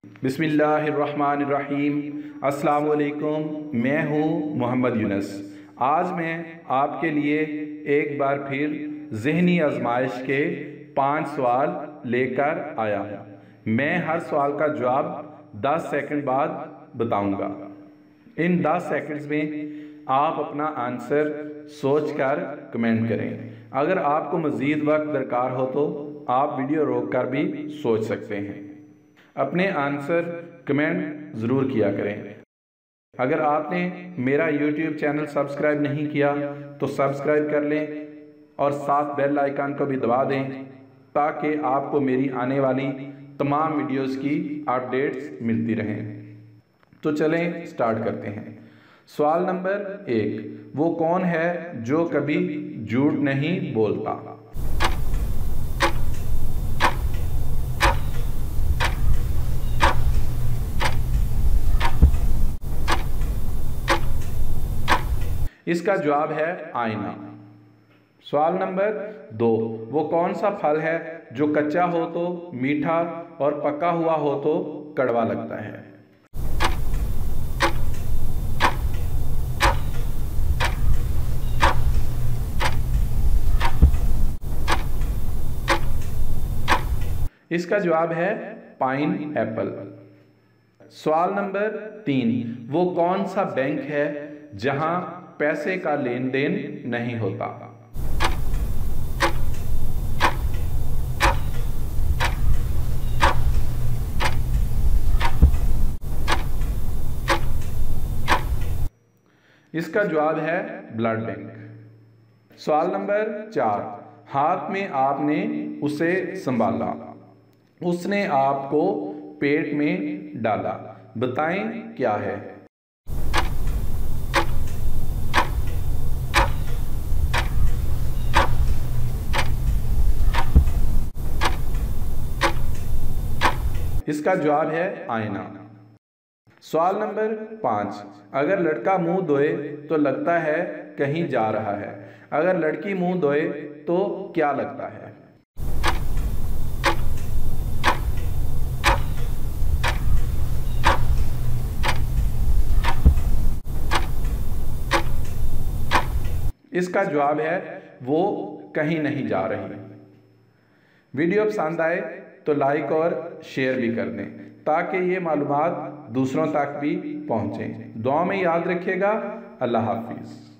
बिस्मिल्लाहिर्रहमानिर्रहीम। अस्सलाम वालेकुम। मैं हूँ मोहम्मद यूनुस। आज मैं आपके लिए एक बार फिर ज़हनी आजमाइश के 5 सवाल लेकर आया हूँ। मैं हर सवाल का जवाब 10 सेकंड बाद बताऊँगा। इन 10 सेकंड्स में आप अपना आंसर सोचकर कमेंट करें। अगर आपको मज़ीद वक्त दरकार हो तो आप वीडियो रोक कर भी सोच सकते हैं। अपने आंसर कमेंट ज़रूर किया करें। अगर आपने मेरा YouTube चैनल सब्सक्राइब नहीं किया तो सब्सक्राइब कर लें और साथ बेल आइकन को भी दबा दें ताकि आपको मेरी आने वाली तमाम वीडियोस की अपडेट्स मिलती रहें। तो चलें स्टार्ट करते हैं। सवाल नंबर 1, वो कौन है जो कभी झूठ नहीं बोलता? इसका जवाब है आईना। सवाल नंबर 2, वो कौन सा फल है जो कच्चा हो तो मीठा और पका हुआ हो तो कड़वा लगता है? इसका जवाब है पाइन एप्पल। सवाल नंबर 3, वो कौन सा बैंक है जहां पैसे का लेन देन नहीं होता? इसका जवाब है ब्लड बैंक। सवाल नंबर 4, हाथ में आपने उसे संभाला, उसने आपको पेट में डाला, बताएं क्या है? इसका जवाब है आईना। सवाल नंबर 5, अगर लड़का मुंह धोए तो लगता है कहीं जा रहा है, अगर लड़की मुंह धोए तो क्या लगता है? इसका जवाब है वो कहीं नहीं जा रही। वीडियो पसंद आए तो लाइक और शेयर भी कर दें ताकि ये मालूमात दूसरों तक भी पहुँचें। दुआ में याद रखिएगा। अल्लाह हाफिज़।